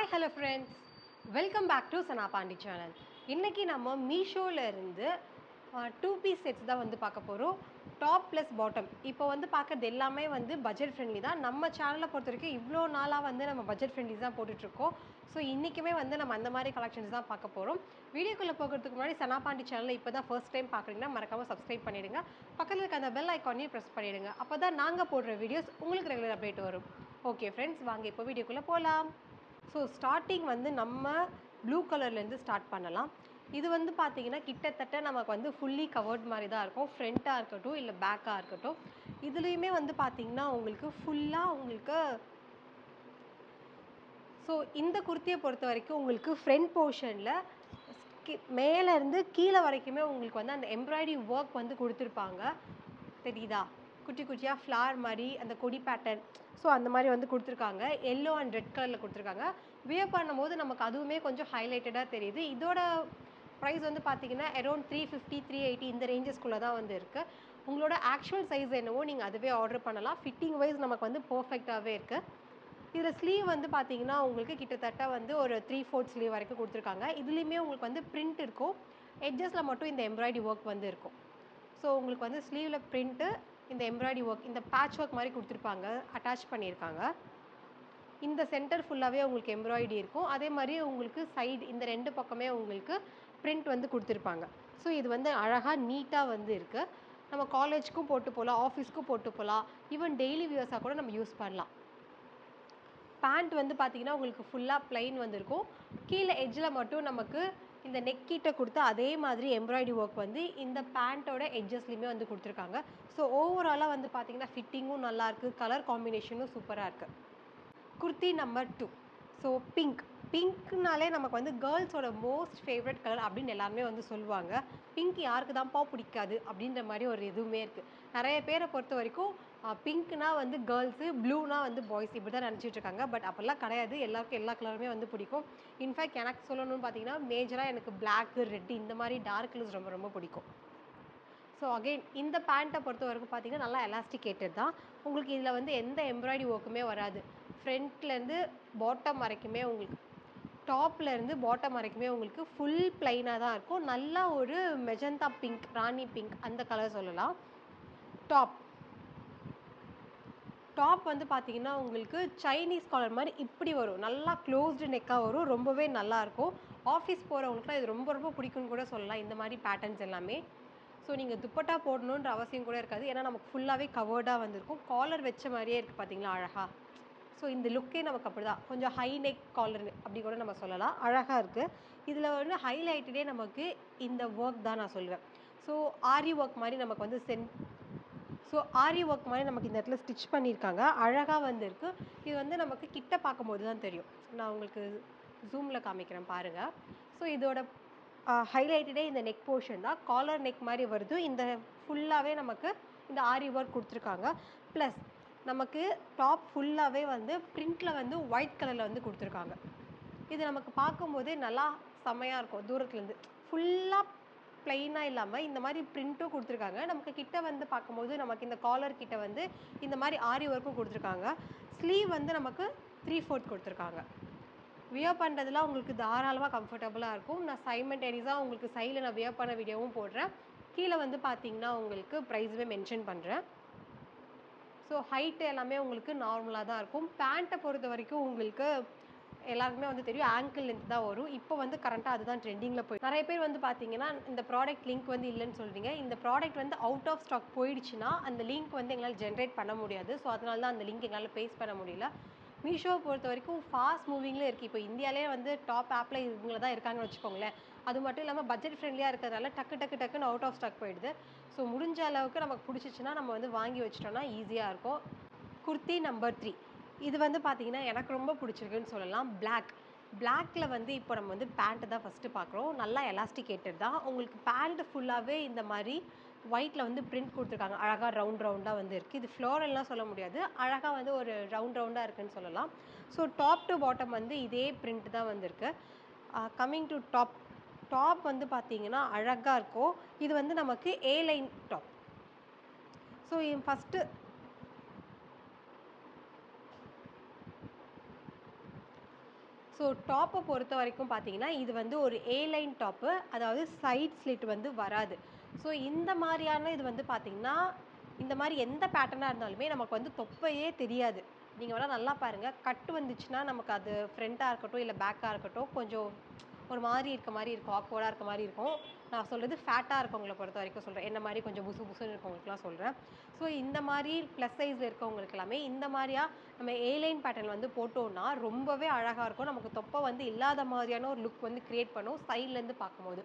Hi hello friends, welcome back to Sana Pandi channel. இன்றைக்கி நம்ம மீஷோவில் இருந்து டூ பீஸ் செட்ஸ் தான் வந்து பார்க்க போகிறோம். Top plus bottom. இப்போ வந்து பார்க்குறது எல்லாமே வந்து பட்ஜெட் ஃப்ரெண்ட்லி தான். நம்ம சேனலை பொறுத்த வரைக்கும் இவ்வளோ நாளாக வந்து நம்ம பட்ஜெட் ஃப்ரெண்ட்லி தான் போட்டுட்ருக்கோம். ஸோ இன்றைக்குமே வந்து நம்ம அந்த மாதிரி கலெக்ஷன்ஸ் தான் பார்க்க போகிறோம். வீடியோக்குள்ளே போகிறதுக்கு முன்னாடி சனா பாண்டி சேனலில் இப்போ தான் ஃபர்ஸ்ட் டைம் பார்க்குறீங்கன்னா மறக்காமல் சப்ஸ்கிரைப் பண்ணிவிடுங்க. பக்கத்தில் இருக்க அந்த பெல் ஐக்கானையும் ப்ரெஸ் பண்ணிவிடுங்க. அப்போ தான் நாங்கள் போடுற வீடியோஸ் உங்களுக்கு ரெகுலர் அப்டேட் வரும். ஓகே ஃப்ரெண்ட்ஸ், வாங்க இப்போ வீடியோக்குள்ளே போகலாம். ஸோ ஸ்டார்டிங் வந்து நம்ம ப்ளூ கலர்லேருந்து ஸ்டார்ட் பண்ணலாம். இது வந்து பார்த்தீங்கன்னா கிட்டத்தட்ட நமக்கு வந்து ஃபுல்லி கவர்ட் மாதிரி தான் இருக்கும். ஃப்ரண்ட்டாக இருக்கட்டும் இல்லை பேக்காக இருக்கட்டும். இதுலேயுமே வந்து பார்த்தீங்கன்னா உங்களுக்கு ஃபுல்லாக உங்களுக்கு ஸோ இந்த குர்த்தியை பொறுத்த வரைக்கும் உங்களுக்கு ஃப்ரண்ட் போர்ஷனில் மேலேருந்து கீழே வரைக்குமே உங்களுக்கு வந்து அந்த எம்ப்ராய்டரி ஒர்க் வந்து கொடுத்துருப்பாங்க. தெரியுதா? குட்டி குட்டியாக ஃப்ளார் மாதிரி அந்த கொடி பேட்டர்ன். ஸோ அந்த மாதிரி வந்து கொடுத்துருக்காங்க. எல்லோ அண்ட் ரெட் கலரில் கொடுத்துருக்காங்க. வியர் பண்ணும்போது நமக்கு அதுவுமே கொஞ்சம் ஹைலைட்டடாக தெரியுது. இதோட ப்ரைஸ் வந்து பார்த்தீங்கன்னா அரௌண்ட் 350 380 இந்த ரேஞ்சஸ்குள்ளே தான் வந்து இருக்குது. உங்களோட ஆக்சுவல் சைஸ் என்னவோ நீங்கள் அதுவே ஆர்டர் பண்ணலாம். ஃபிட்டிங் வைஸ் நமக்கு வந்து பர்ஃபெக்டாகவே இருக்குது. இதில் ஸ்லீவ் வந்து பார்த்தீங்கன்னா உங்களுக்கு கிட்டத்தட்ட வந்து ஒரு 3/4 ஸ்லீவ் வரைக்கும் கொடுத்துருக்காங்க. இதுலேயுமே உங்களுக்கு வந்து பிரிண்ட் இருக்கும். எட்ஜஸில் மட்டும் இந்த எம்ப்ராய்டரி ஒர்க் வந்து இருக்கும். ஸோ உங்களுக்கு வந்து ஸ்லீவில் பிரிண்ட்டு, இந்த எம்ப்ராய்டரி ஒர்க், இந்த பேட்ச் ஒர்க் மாதிரி கொடுத்துருப்பாங்க, அட்டாச் பண்ணியிருக்காங்க. இந்த சென்டர் ஃபுல்லாகவே உங்களுக்கு எம்ப்ராய்டரி இருக்கும். அதே மாதிரி உங்களுக்கு சைடு இந்த 2 பக்கமே உங்களுக்கு பிரிண்ட் வந்து கொடுத்துருப்பாங்க. ஸோ இது வந்து அழகாக நீட்டாக வந்து இருக்குது. நம்ம காலேஜ்க்கும் போட்டு போகலாம், ஆஃபீஸ்க்கும் போட்டு போகலாம், ஈவன் டெய்லி வியர்ஸாக கூட நம்ம யூஸ் பண்ணலாம். பேண்ட் வந்து பார்த்தீங்கன்னா உங்களுக்கு ஃபுல்லாக ப்ளைன் வந்துருக்கும். கீழே எட்ஜில் மட்டும் நமக்கு இந்த நெக் கிட்ட கொடுத்து அதே மாதிரி எம்ப்ராய்டரி ஒர்க் வந்து இந்த பேண்ட்டோட எட்ஜஸ்லையுமே வந்து கொடுத்துருக்காங்க. ஸோ ஓவராலாக வந்து பார்த்தீங்கன்னா ஃபிட்டிங்கும் நல்லாயிருக்கு, கலர் காம்பினேஷனும் சூப்பராக இருக்குது. குர்த்தி நம்பர் 2. ஸோ பிங்க்னாலே நமக்கு வந்து கேர்ள்ஸோட மோஸ்ட் ஃபேவரட் கலர் அப்படின்னு எல்லாருமே வந்து சொல்லுவாங்க. பிங்க் யாருக்கு தான்ப்பா பிடிக்காது அப்படின்ற மாதிரி ஒரு இதுவுமே இருக்குது. நிறைய பேரை பொறுத்த வரைக்கும் பிங்க்னா வந்து கேர்ள்ஸு, ப்ளூனா வந்து பாய்ஸ் இப்படி தான் நினச்சிட்டு இருக்காங்க. பட் அப்படிலாம் கிடையாது. எல்லாருக்கும் எல்லா கலருமே வந்து பிடிக்கும். இன்ஃபேக்ட் எனக்கு சொல்லணும்னு பார்த்தீங்கன்னா மேஜராக எனக்கு பிளாக்கு, ரெட்டு இந்த மாதிரி டார்க் கலர்ஸ் ரொம்ப ரொம்ப பிடிக்கும். ஸோ அகெயின் இந்த பேண்ட்டை பொறுத்த வரைக்கும் பார்த்தீங்கன்னா நல்லா எலாஸ்டிகேட்டட் தான். உங்களுக்கு இதில் வந்து எந்த எம்ப்ராய்டரி ஒர்க்குமே வராது. ஃப்ரண்ட்லேருந்து பாட்டம் வரைக்குமே உங்களுக்கு டாப்லேருந்து பாட்டம் வரைக்குமே உங்களுக்கு ஃபுல் ப்ளைனாக தான் இருக்கும். நல்லா ஒரு மெஜந்தா பிங்க், ராணி பிங்க் அந்த கலர் சொல்லலாம். டாப் வந்து பார்த்தீங்கன்னா உங்களுக்கு சைனீஸ் காலர் மாதிரி இப்படி வரும். நல்லா க்ளோஸ்டு நெக்காக வரும். ரொம்பவே நல்லாயிருக்கும். ஆஃபீஸ் போகிறவங்களுக்குலாம் இது ரொம்ப ரொம்ப பிடிக்கும்னு கூட சொல்லலாம், இந்த மாதிரி பேட்டர்ன்ஸ் எல்லாமே. ஸோ நீங்கள் துப்பட்டா போடணுன்ற அவசியம் கூட இருக்காது. ஏன்னா நமக்கு ஃபுல்லாகவே கவர்டாக வந்திருக்கும். காலர் வச்ச மாதிரியே இருக்குது பார்த்தீங்களா அழகாக. ஸோ இந்த லுக்கே நமக்கு அப்படி தான். கொஞ்சம் ஹை நெக் காலர் அப்படி கூட நம்ம சொல்லலாம். அழகாக இருக்குது. இதில் வந்து ஹைலைட்டடே நமக்கு இந்த ஒர்க் தான் நான் சொல்லுவேன். ஸோ ஆரி ஒர்க் மாதிரி நமக்கு வந்து ஆரி ஒர்க் மாதிரி நமக்கு இந்த இடத்துல ஸ்டிச் பண்ணியிருக்காங்க. அழகாக வந்துருக்கு. இது வந்து நமக்கு கிட்ட பார்க்கும்போது தான் தெரியும். நான் உங்களுக்கு ஜூமில் காமிக்கிறேன் பாருங்கள். ஸோ இதோட ஹைலைட்டடே இந்த நெக் போர்ஷன் தான். காலர் நெக் மாதிரி வருது. இந்த ஃபுல்லாகவே நமக்கு இந்த ஆரி ஒர்க் கொடுத்துருக்காங்க. ப்ளஸ் நமக்கு டாப் ஃபுல்லாகவே வந்து பிரிண்டில் வந்து ஒயிட் கலரில் வந்து கொடுத்துருக்காங்க. இது நமக்கு பார்க்கும்போதே நல்லா செம்மையாக இருக்கும். தூரத்துலேருந்து ஃபுல்லாக ப்ளைனாக இல்லாமல் இந்த மாதிரி பிரிண்ட்டும் கொடுத்துருக்காங்க. நமக்கு கிட்ட வந்து பார்க்கும்போது நமக்கு இந்த காலர் கிட்ட வந்து இந்த மாதிரி ஆரி ஒர்க்கும் கொடுத்துருக்காங்க. ஸ்லீவ் வந்து நமக்கு 3/4 கொடுத்துருக்காங்க. வியர் பண்ணுறதுலாம் உங்களுக்கு தாராளமாக கம்ஃபர்டபுளாக இருக்கும். நான் சைமல்டேனியஸாக உங்களுக்கு சைடில் நான் வியர் பண்ண வீடியோவும் போடுறேன். கீழே வந்து பார்த்தீங்கன்னா உங்களுக்கு ப்ரைஸுமே மென்ஷன் பண்ணுறேன். ஸோ ஹைட்டு எல்லாமே உங்களுக்கு நார்மலாக தான் இருக்கும். பேண்ட்டை பொறுத்த வரைக்கும் உங்களுக்கு எல்லாருக்குமே வந்து தெரியும் ஆங்கிள் லென்த் தான் வரும். இப்போ வந்து கரண்ட்டாக அதுதான் ட்ரெண்டிங்கில் போய் நிறைய பேர் வந்து பார்த்தீங்கன்னா இந்த ப்ராடக்ட் லிங்க் வந்து இல்லைன்னு சொல்கிறீங்க. இந்த ப்ராடக்ட் வந்து அவுட் ஆஃப் ஸ்டாக் போயிடுச்சுன்னா அந்த லிங்க் வந்து எங்களால் ஜென்ரேட் பண்ண முடியாது. ஸோ அதனால தான் அந்த லிங்க் எங்களால் பேஸ்ட் பண்ண முடியல. மீஷோவை பொறுத்த வரைக்கும் ஃபாஸ்ட் மூவிங்கில் இருக்குது. இப்போ இந்தியாவிலே வந்து டாப் ஆப்பில் இவங்க தான் இருக்காங்கன்னு வச்சுக்கோங்களேன். அது மட்டும் இல்லாமல் பட்ஜெட் ஃப்ரெண்ட்லியாக இருக்கிறதுனால டக்குன்னு அவுட் ஆஃப் ஸ்டாக் போயிடுது. ஸோ முடிஞ்ச அளவுக்கு நமக்கு பிடிச்சிச்சின்னா நம்ம வந்து வாங்கி வச்சிட்டோம்னா ஈஸியாக இருக்கும். குர்த்தி நம்பர் 3. இது வந்து பார்த்தீங்கன்னா எனக்கு ரொம்ப பிடிச்சிருக்குன்னு சொல்லலாம். பிளாக்ல வந்து இப்போ நம்ம வந்து பேண்ட்டு தான் ஃபஸ்ட்டு பார்க்குறோம். நல்லா எலாஸ்டிகேட்டட் தான். உங்களுக்கு பேண்ட் ஃபுல்லாகவே இந்த மாதிரி ஒயிட்டில் வந்து பிரிண்ட் கொடுத்துருக்காங்க. அழகாக ரவுண்டாக வந்து இருக்குது. இது ஃப்ளோரல்லாம் சொல்ல முடியாது. அழகாக வந்து ஒரு ரவுண்டாக இருக்குன்னு சொல்லலாம். ஸோ டாப் டு பாட்டம் வந்து இதே பிரிண்ட் தான் வந்திருக்கு. கம்மிங் டு டாப் வந்து பார்த்தீங்கன்னா அழகாக இருக்கும். இது வந்து நமக்கு A line top. So first so டாப்பை பொறுத்த வரைக்கும் பார்த்தீங்கன்னா, இது வந்து ஒரு ஏ லைன் டாப்பு. அதாவது சைட் ஸ்லிட் வந்து வராது. ஸோ இந்த மாரியான இது வந்து பார்த்தீங்கன்னா, இந்த மாரி எந்த பேட்டர்னா இருந்தாலுமே நமக்கு வந்து தொப்பையே தெரியாது. நீங்க வேணா நல்லா பாருங்க. கட் வந்துச்சுன்னா, நமக்கு அது ஃப்ரண்ட்டா இருக்கட்டும், இல்ல பேக்கா இருக்கட்டும், கொஞ்சம் ஒரு மாரி இருக்க மாரி இருக்கும். ஆக்வர்டா இருக்க மாரி இருக்கும். நான் சொல்றது ஃபேட்டா இருக்கவங்கள பொறுத்த வரைக்கும் சொல்றேன். என்ன மாரி கொஞ்சம் புசு புசுன்னு இருக்கவங்களுக்குலாம் சொல்றேன். ஸோ இந்த மாரி ப்ளஸ் சைஸ்ல இருக்கவங்களுக்கு எல்லாமே இந்த மாரியா நம்ம ஏ லைன் பேட்டர்ன் வந்து போட்டோம்னா, ரொம்பவே அழகா இருக்கும். நமக்கு தொப்பை வந்து இல்லாத மாதிரியான ஒரு லுக் வந்து கிரியேட் பண்ணும், சைட்லேருந்து பார்க்கும்போது.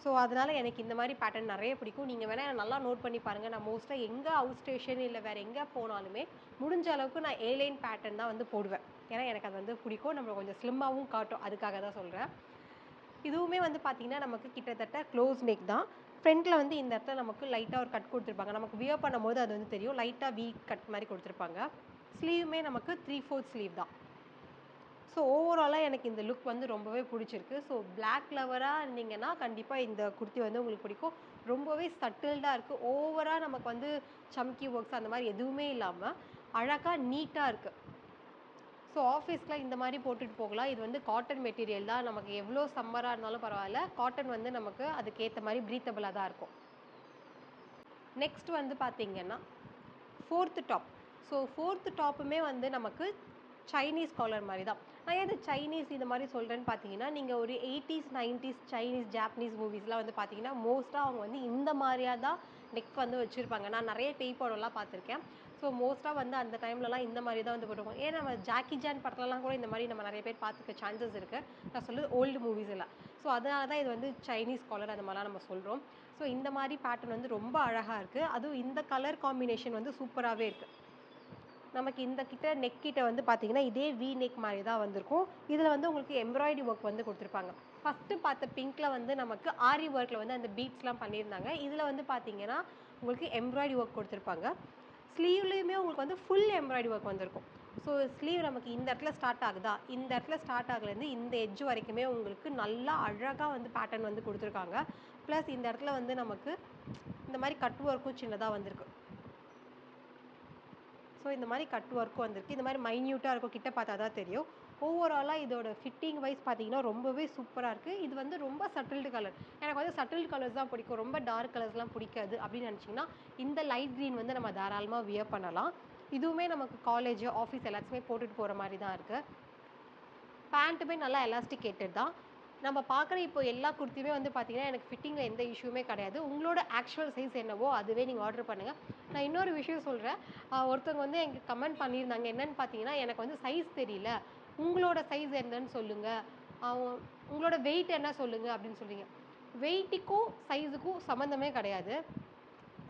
ஸோ அதனால எனக்கு இந்த மாரி பேட்டர்ன் நெறைய பிடிக்கும். நீங்க வேணா நல்லா நோட் பண்ணி பாருங்க. நான் மோஸ்ட்டா எங்க அவுட் ஸ்டேஷன் இல்ல வேற எங்க போனாலுமே, முடிஞ்ச அளவுக்கு நான் ஏ லைன் பேட்டர்ன் தான் வந்து போடுவேன். ஏன்னா எனக்கு அது வந்து பிடிக்கும். நம்மள கொஞ்சம் ஸ்லிம்மாவும் காட்டும். அதுக்காக தான் சொல்றேன். இதுவுமே வந்து பார்த்தீங்கன்னா, நமக்கு கிட்டத்தட்ட க்ளோஸ் நெக் தான். ஃப்ரண்ட்ல வந்து இந்த இடத்துல நமக்கு லைட்டா ஒரு கட் குடுத்துருப்பாங்க. நமக்கு வியர் பண்ணும்போது அது வந்து தெரியும். லைட்டா வி கட் மாரி குடுத்துருப்பாங்க. ஸ்லீவுமே நமக்கு 3/4 ஸ்லீவ் தான். ஸோ ஓவராலா எனக்கு இந்த லுக் வந்து ரொம்பவே புடிச்சிருக்கு. ஸோ பிளாக் லவரா இருந்தீங்கன்னா, கண்டிப்பா இந்த குர்த்தி வந்து உங்களுக்கு பிடிக்கும். ரொம்பவே சட்டில்டா இருக்கு. ஓவரா நமக்கு வந்து சம்கி ஒர்க்ஸ் அந்த மாரி எதுவுமே இல்லாம, அழகா நீட்டா இருக்கு. ஸோ ஆஃபீஸ்க்குலாம் இந்த மாரி போட்டுட்டு போகலாம். இது வந்து காட்டன் மெட்டீரியல் தான். நமக்கு எவ்ளோ சம்மரா இருந்தாலும் பரவால்ல. காட்டன் வந்து நமக்கு அதுக்கேத்த மாரி பிரீத்தபிளா தான் இருக்கும். நெக்ஸ்ட் வந்து பார்த்தீங்கன்னா, 4த் டாப். ஸோ 4த் டாப்புமே வந்து நமக்கு சைனீஸ் காலர் மாரி தான். நான் ஏன் இது சைனீஸ் இந்த மாரி சொல்றேன்னு பார்த்தீங்கன்னா, நீங்க ஒரு 80ஸ், 90ஸ் சைனீஸ், ஜாப்பனீஸ் மூவிஸ்லாம் வந்து பார்த்தீங்கன்னா, மோஸ்ட்டா அவங்க வந்து இந்த மாரியா தான் நெக் வந்து வச்சிருப்பாங்க. நான் நெறைய பேய் படம்லாம் பார்த்துருக்கேன். ஸோ மோஸ்ட்டா வந்து அந்த டைம்லலாம் இந்த மாரி தான் வந்து போட்டுருப்பாங்க. ஏன் நம்ம ஜாக்கி சான் படத்துலலாம் கூட இந்த மாரி நம்ம நெறைய பேர் பார்த்துருக்க சான்சஸ் இருக்கு. நான் சொல்றது ஓல்டு மூவிஸ் எல்லாம். ஸோ அதனால தான் இது வந்து சைனீஸ் காலர் அந்த மாரிலாம் நம்ம சொல்றோம். ஸோ இந்த மாரி பேட்டர்ன் வந்து ரொம்ப அழகா இருக்கு. அதுவும் இந்த கலர் காம்பினேஷன் வந்து சூப்பராவே இருக்கு. நமக்கு இந்த கிட்ட நெக் கிட்ட வந்து பார்த்தீங்கன்னா, இதே வி நெக் மாரி தான் வந்திருக்கும். இதில வந்து உங்களுக்கு எம்ப்ராய்டரி ஒர்க் வந்து குடுத்துருப்பாங்க. ஃபர்ஸ்ட்டு பார்த்த பிங்க்ல வந்து நமக்கு ஆரி ஒர்க்ல வந்து அந்த பீட்ஸ்லாம் பண்ணியிருந்தாங்க. இதில வந்து பார்த்தீங்கன்னா, உங்களுக்கு எம்ப்ராய்டரி ஒர்க் குடுத்துருப்பாங்க. ஸ்லீவ்லயுமே உங்களுக்கு வந்து ஃபுல் எம்ப்ராய்டரி ஒர்க் வந்திருக்கும். ஸோ ஸ்லீவ் நமக்கு இந்த இடத்துல ஸ்டார்ட் ஆகுதா? இந்த இடத்துல ஸ்டார்ட் ஆகுலேருந்து இந்த எட்ஜ் வரைக்குமே உங்களுக்கு நல்லா அழகா வந்து பேட்டர்ன் வந்து குடுத்துருக்காங்க. ப்ளஸ் இந்த இடத்துல வந்து நமக்கு இந்த மாரி கட் ஒர்க்கும் சின்னதா வந்திருக்கு. ஸோ இந்த மாரி கட் ஒர்க்கும் வந்திருக்கு. இந்த மாரி மைன்யூட்டா இருக்கும். கிட்ட பார்த்தா தான் தெரியும். ஓவராலா இதோட ஃபிட்டிங் வைஸ் பார்த்தீங்கன்னா, ரொம்பவே சூப்பரா இருக்கு. இது வந்து ரொம்ப சட்டில்டு கலர். எனக்கு வந்து சட்டில்டு கலர்ஸ் தான் பிடிக்கும். ரொம்ப டார்க் கலர்ஸ்லாம் பிடிக்காது அப்படின்னு நினச்சிங்கன்னா, இந்த லைட் கிரீன் வந்து நம்ம தாராளமா வியர் பண்ணலாம். இதுவுமே நமக்கு காலேஜ், ஆஃபீஸ் எல்லாத்துக்குமே போட்டுட்டு போற மாரி தான் இருக்கு. பேண்ட்டுமே நல்லா எலாஸ்டிகேட்டட் தான். நம்ம பார்க்குற இப்போ எல்லா குர்த்தியுமே வந்து பார்த்தீங்கன்னா, எனக்கு ஃபிட்டிங்ல எந்த இஷ்யூமே கிடையாது. உங்களோட ஆக்சுவல் சைஸ் என்னவோ அதுவே நீங்க ஆர்டர் பண்ணுங்க. நான் இன்னொரு விஷயம் சொல்றேன். ஒருத்தவங்க வந்து எனக்கு கமெண்ட் பண்ணியிருந்தாங்க. என்னன்னு பார்த்தீங்கன்னா, "எனக்கு வந்து சைஸ் தெரியல. உங்களோட சைஸ் என்னன்னு சொல்லுங்க. அ உங்களோட வெயிட் என்ன சொல்லுங்க" அப்படின்னு சொல்றீங்க. வெயிட்டுக்கும், சைஸுக்கும் சம்மந்தமே கிடையாது.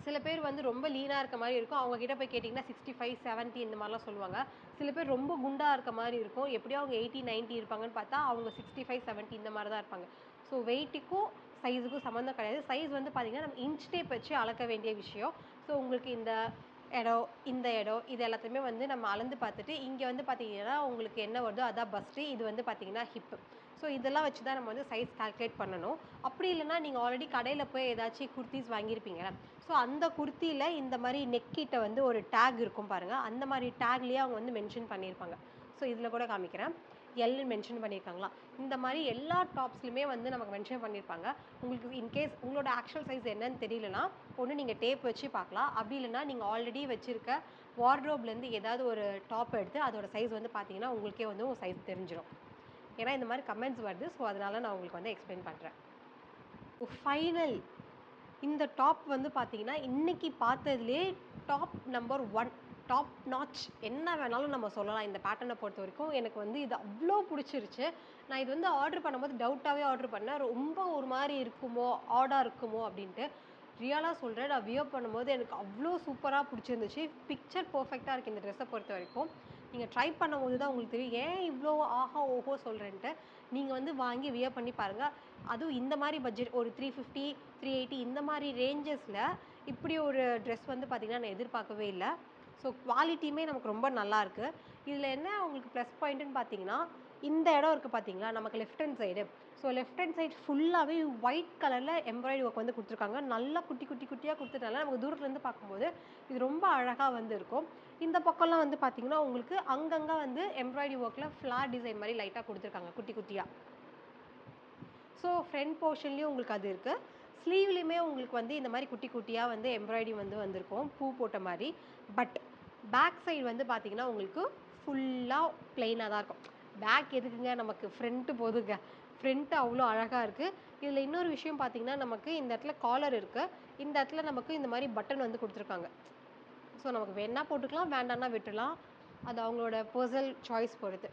சில பேர் வந்து ரொம்ப லீனா இருக்க மாரி இருக்கும். அவங்க கிட்ட போய் கேட்டீங்கன்னா 65, 70 இந்த மாரிலாம் சொல்லுவாங்க. சில பேர் ரொம்ப குண்டா இருக்க மாரி இருக்கும். எப்படியும் அவங்க 80, 90 இருப்பாங்கன்னு பார்த்தா, அவங்க 65, 70 இந்த மாரி தான் இருப்பாங்க. ஸோ வெயிட்டுக்கும், சைஸுக்கும் சம்மந்தம் கிடையாது. சைஸ் வந்து பார்த்தீங்கன்னா, நம்ம இன்ச் டேப் வச்சு அளக்க வேண்டிய விஷயம். ஸோ உங்களுக்கு இந்த இடம், இந்த இடம் இது எல்லாத்தையுமே வந்து நம்ம அளந்து பார்த்துட்டு, இங்க வந்து பார்த்தீங்கன்னா, உங்களுக்கு என்ன வருதோ அதான் பஸ்ட்டு. இது வந்து பார்த்தீங்கன்னா ஹிப்பு. ஸோ இதெல்லாம் வச்சு தான் நம்ம வந்து சைஸ் கால்குலேட் பண்ணணும். அப்படி இல்லன்னா, நீங்க ஆல்ரெடி கடையில போய் ஏதாச்சும் குர்தீஸ் வாங்கியிருப்பீங்கல்ல. ஸோ அந்த குர்த்தியில இந்த மாரி நெக் கிட்ட வந்து ஒரு டேக் இருக்கும் பாருங்க. அந்த மாரி டேக்லயே அவங்க வந்து மென்ஷன் பண்ணியிருப்பாங்க. ஸோ இதில கூட காமிக்கிறேன். எல்ன்னு மென்ஷன் பண்ணியிருக்காங்களா? இந்த மாரி எல்லா டாப்ஸ்லயுமே வந்து நமக்கு மென்ஷன் பண்ணியிருப்பாங்க. உங்களுக்கு இன்கேஸ் உங்களோட ஆக்சுவல் சைஸ் என்னன்னு தெரியலன்னா, ஒண்ணு நீங்க டேப் வச்சு பார்க்கலாம். அப்படி இல்லன்னா, நீங்க ஆல்ரெடி வச்சிருக்க வார்ட்ரோப்லேருந்து ஏதாவது ஒரு டாப் எடுத்து அதோட சைஸ் வந்து பார்த்தீங்கன்னா, உங்களுக்கே வந்து உங்க சைஸ் தெரிஞ்சிரும். ஏன்னா இந்த மாரி கமெண்ட்ஸ் வருது. ஸோ அதனால நான் உங்களுக்கு வந்து எக்ஸ்பிளைன் பண்றேன். ஃபைனல் இந்த டாப் வந்து பார்த்தீங்கன்னா, இன்னைக்கு பார்த்ததுலயே டாப் நம்பர் 1 டாப் நாட்ச் என்ன வேணாலும் நம்ம சொல்லலாம். இந்த பேட்டர்ன பொறுத்தவரைக்கும் எனக்கு வந்து இது அவ்ளோ புடிச்சிருச்சு. நான் இது வந்து ஆர்டர் பண்ணும்போது டவுட்டாவே ஆர்டர் பண்ணேன். ரொம்ப ஒரு மாரி இருக்குமோ, ஆடா இருக்குமோ அப்டின்ட்டு. ரியலா சொல்றேன். நான் வியர் பண்ணும்போது எனக்கு அவ்ளோ சூப்பரா புடிச்சிருந்துச்சு. பிக்சர் பெர்ஃபெக்ட்டா இருக்கு இந்த ட்ரெஸ்ஸ பொறுத்தவரைக்கும். நீங்க ட்ரை பண்ணும்போது தான் உங்களுக்கு தெரியும். ஏன் இவ்ளோ ஆஹா, ஓஹோ சொல்றேன்ட்டு. நீங்க வந்து வாங்கி வியர் பண்ணி பாருங்க. அதுவும் இந்த மாரி பட்ஜெட் ஒரு 350, 380 இந்த மாரி ரேஞ்சஸ்ல இப்படி ஒரு ட்ரெஸ் வந்து பார்த்தீங்கன்னா, நான் எதிர்பார்க்கவே இல்ல. ஸோ குவாலிட்டியுமே நமக்கு ரொம்ப நல்லாருக்கு. இதில என்ன உங்களுக்கு ப்ளஸ் பாயிண்ட்டுன்னு பார்த்தீங்கன்னா, இந்த இடம் இருக்குது பார்த்தீங்களா, நமக்கு left hand side. So left hand side ஃபுல்லாகவே ஒயிட் கலரில் எம்ப்ராய்டரி ஒர்க் வந்து கொடுத்துருக்காங்க. நல்லா குட்டி குட்டி குட்டியாக கொடுத்துட்டால நமக்கு தூரத்துலேருந்து பார்க்கும்போது இது ரொம்ப அழகாக வந்து இருக்கும். இந்த பக்கம்லாம் வந்து பார்த்தீங்கன்னா உங்களுக்கு அங்கங்கே வந்து எம்ப்ராய்டரி ஒர்க்கில் ஃப்ளார் டிசைன் மாதிரி லைட்டாக கொடுத்துருக்காங்க குட்டி குட்டியாக. ஸோ ஃப்ரண்ட் போர்ஷன்லேயும் உங்களுக்கு அது இருக்குது. ஸ்லீவ்லேயுமே உங்களுக்கு வந்து இந்த மாதிரி குட்டி குட்டியாக வந்து எம்ப்ராய்டரி வந்து வந்திருக்கும் பூ போட்ட மாதிரி. பட் பேக் சைடு வந்து பார்த்தீங்கன்னா உங்களுக்கு ஃபுல்லாக பிளெயினாக தான் இருக்கும். பேக் எதுக்குங்க, நமக்கு ஃப்ரண்ட்டு போதுங்க. ஃப்ரண்ட்டு அவ்வளோ அழகாக இருக்குது. இதில் இன்னொரு விஷயம் பார்த்தீங்கன்னா நமக்கு இந்த இடத்துல காலர் இருக்குது. இந்த இடத்துல நமக்கு இந்த மாதிரி பட்டன் வந்து கொடுத்துருக்காங்க. ஸோ நமக்கு வேணா போட்டுக்கலாம், வேண்டான்னா விட்டுலாம். அது அவங்களோட பர்சனல் சாய்ஸ் பொறுத்து.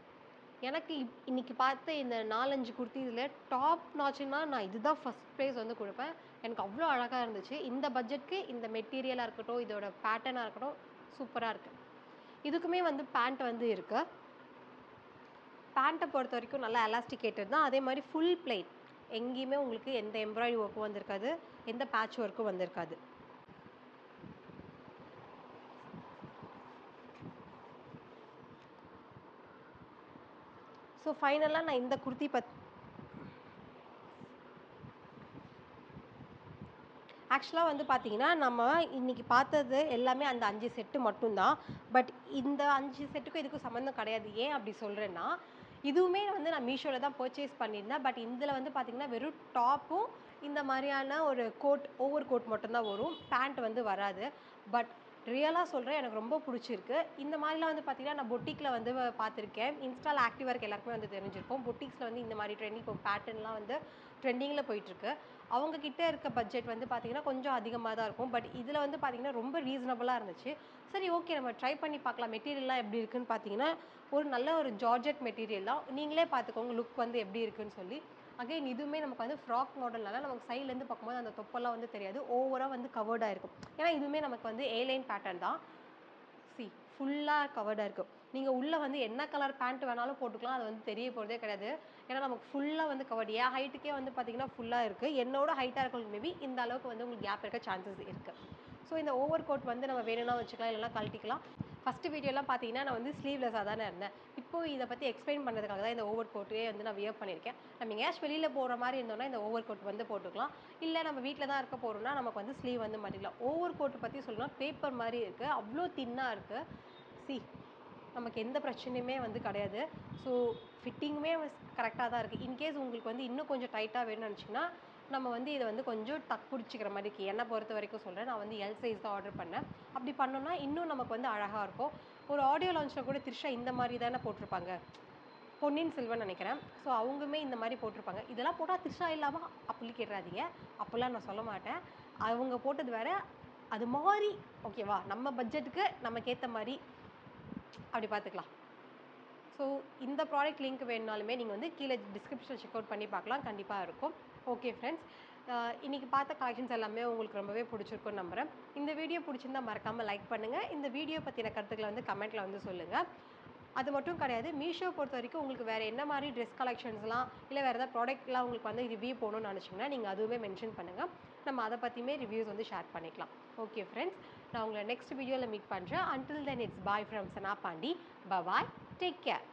எனக்கு இன்னைக்கு பார்த்த இந்த 4-5 குர்தீஸில் டாப் நாச்சுன்னா நான் இதுதான் ஃபர்ஸ்ட் ப்ரைஸ் வந்து கொடுப்பேன். எனக்கு அவ்வளோ அழகாக இருந்துச்சு. இந்த பட்ஜெட்க்கு இந்த மெட்டீரியலாக இருக்கட்டும், இதோட பேட்டர்னாக இருக்கட்டும் சூப்பராக இருக்குது. இதுக்குமே வந்து பேண்ட் வந்து இருக்குது. பேண்ட்டை பொறுத்த வரைக்கும் நல்லா எலாஸ்டிகேட்டட் தான். அதே மாதிரி ஃபுல் பிளெயின். எங்கேயுமே உங்களுக்கு எந்த எம்ப்ராய்டரி ஒர்க்கும் வந்திருக்காது, எந்த பேட்ச் ஒர்க்கும் வந்திருக்காது. ஸோ ஃபைனலாக நான் இந்த குர்த்தி ஆக்சுவலாக வந்து பார்த்தீங்கன்னா நம்ம இன்றைக்கி பார்த்தது எல்லாமே அந்த 5 செட்டு மட்டும்தான். பட் இந்த 5 செட்டுக்கும் இதுக்கும் சம்மந்தம் கிடையாது. ஏன் அப்படி சொல்கிறேன்னா, இதுவுமே வந்து நான் மீஷோவில் தான் பர்ச்சேஸ் பண்ணியிருந்தேன். பட் இதில் வந்து பார்த்தீங்கன்னா வெறும் டாப்பும் இந்த மாதிரியான ஒரு கோட், ஓவர் கோட் மட்டும்தான் வரும். பேண்ட் வந்து வராது. பட் ரியலாக சொல்கிறேன், எனக்கு ரொம்ப பிடிச்சிருக்கு. இந்த மாதிரிலாம் வந்து பார்த்தீங்கன்னா நான் பொட்டிக்கில் வந்து பார்த்துருக்கேன். இன்ஸ்டாவில் ஆக்டிவாக இருக்க எல்லாருக்குமே வந்து தெரிஞ்சிருக்கும். பொட்டிக்ஸில் வந்து இந்த மாதிரி ட்ரெண்டிங் இப்போ பேட்டர்ன்லாம் வந்து ட்ரெண்டிங்கில் போயிட்டுருக்கு. அவங்க கிட்ட இருக்க பட்ஜெட் வந்து பார்த்தீங்கன்னா கொஞ்சம் அதிகமாக தான் இருக்கும். பட் இதில் வந்து பார்த்தீங்கன்னா ரொம்ப ரீசனபுளாக இருந்துச்சு. சரி, ஓகே, நம்ம ட்ரை பண்ணி பார்க்கலாம். மெட்டீரியல்லாம் எப்படி இருக்குன்னு பார்த்தீங்கன்னா ஒரு நல்ல ஒரு ஜார்ஜெட் மெட்டீரியல் தான். நீங்களே பார்த்துக்கோங்க லுக் வந்து எப்படி இருக்குன்னு சொல்லி. அகைன் இதுவுமே நமக்கு வந்து ஃப்ராக் மாடல்னால நமக்கு சைட்லேருந்து பார்க்கும்போது அந்த தொப்பெல்லாம் வந்து தெரியாது. ஓவராக வந்து கவர்டாக இருக்கும். ஏன்னா இதுவுமே நமக்கு வந்து ஏலைன் பேட்டர்ன் தான். ஃபுல்லாக கவர்டாக இருக்கும். நீங்கள் உள்ளே வந்து என்ன கலர் பேண்ட் வேணாலும் போட்டுக்கலாம். அது வந்து தெரிய போகிறதே கிடையாது. ஏன்னா நமக்கு ஃபுல்லாக வந்து கவர்டு. என் ஹைட்டுக்கே வந்து பார்த்தீங்கன்னா ஃபுல்லாக இருக்குது. என்னோட ஹைட்டாக இருக்கவங்களுக்கு மேபி இந்த அளவுக்கு வந்து உங்களுக்கு கேப் இருக்க சான்சஸ் இருக்குது. ஸோ இந்த ஓவர் கோட் வந்து நம்ம வேணும்னா வச்சுக்கலாம், இல்லைனா கழட்டிக்கலாம். ஃபஸ்ட்டு வீடியோலாம் பார்த்தீங்கன்னா நான் வந்து ஸ்லீவ்லெஸ்ஸாக தானே இருந்தேன். இப்போது இதை பற்றி எக்ஸ்பிளைன் பண்ணுறதுக்காக தான் இந்த ஓவர் கோட்டே வந்து நான் வியர் பண்ணியிருக்கேன். நம்ம எங்கேயாச்சும் வெளியில் போகிற மாதிரி இருந்தோம்னா இந்த ஓவர் கோட் வந்து போட்டுக்கலாம். இல்லை நம்ம வீட்டில் தான் இருக்க போகிறோம்னா நமக்கு வந்து ஸ்லீவ் வந்து மாட்டிக்கலாம். ஓவர் கோட்டை பற்றி சொல்லணும்னா பேப்பர் மாதிரி இருக்குது. அவ்வளோ தின்னாக இருக்குது. நமக்கு எந்த பிரச்சனையுமே வந்து கிடையாது. ஸோ ஃபிட்டிங்குமே கரெக்டாக தான் இருக்குது. இன்கேஸ் உங்களுக்கு வந்து இன்னும் கொஞ்சம் டைட்டாக வேணும்னு நினச்சிங்கன்னா நம்ம வந்து இதை வந்து கொஞ்சம் டக் பிடிச்சிக்கிற மாதிரி இருக்குது. என்னை பொறுத்த வரைக்கும் சொல்கிறேன், நான் வந்து எல் சைஸ் தான் ஆர்டர் பண்ணேன். அப்படி பண்ணோன்னா இன்னும் நமக்கு வந்து அழகாக இருக்கும். ஒரு ஆடியோ லான்ச்சில் கூட த்ரிஷா இந்த மாதிரி தானே போட்டிருப்பாங்க, பொன்னியின் செல்வன் நினைக்கிறேன். ஸோ அவங்களுமே இந்த மாதிரி போட்டிருப்பாங்க. இதெல்லாம் போட்டால் த்ரிஷா இல்லாமல் அப்படி கேட்டுறாதீங்க. அப்போல்லாம் நான் சொல்ல மாட்டேன். அவங்க போட்டது வேறு. அது மாதிரி ஓகேவா, நம்ம பட்ஜெட்டுக்கு நமக்கு ஏற்ற மாதிரி அப்படி பார்த்துக்கலாம். ஸோ இந்த ப்ராடக்ட் லிங்க் வேணுனாலுமே நீங்கள் வந்து கீழே டிஸ்கிரிப்ஷனில் செக் அவுட் பண்ணி பார்க்கலாம். கண்டிப்பாக இருக்கும். ஓகே ஃப்ரெண்ட்ஸ், இன்றைக்கி பார்த்த கலெக்ஷன்ஸ் எல்லாமே உங்களுக்கு ரொம்பவே பிடிச்சிருக்குன்னு நம்புகிறேன். இந்த வீடியோ பிடிச்சிருந்தா மறக்காமல் லைக் பண்ணுங்கள். இந்த வீடியோ பற்றின கருத்துக்களை வந்து கமெண்ட்டில் வந்து சொல்லுங்கள். அது மட்டும் கிடையாது, மீஷோ பொறுத்த வரைக்கும் உங்களுக்கு வேறு என்ன மாதிரி ட்ரெஸ் கலெக்ஷன்ஸ்லாம் இல்லை வேறு ஏதாவது ப்ராடக்ட்லாம் உங்களுக்கு வந்து ரிவ்யூ போகணும்னு நினச்சிங்கன்னா நீங்கள் அதுவுமே மென்ஷன் பண்ணுங்கள். நம்ம அதை பற்றியுமே ரிவ்யூஸ் வந்து ஷேர் பண்ணிக்கலாம். ஓகே ஃப்ரெண்ட்ஸ், நான் உங்களை நெக்ஸ்ட் வீடியோவில் மீட் பண்ணுறேன். Until then it's bye from Sana Pandi. Bye, take care.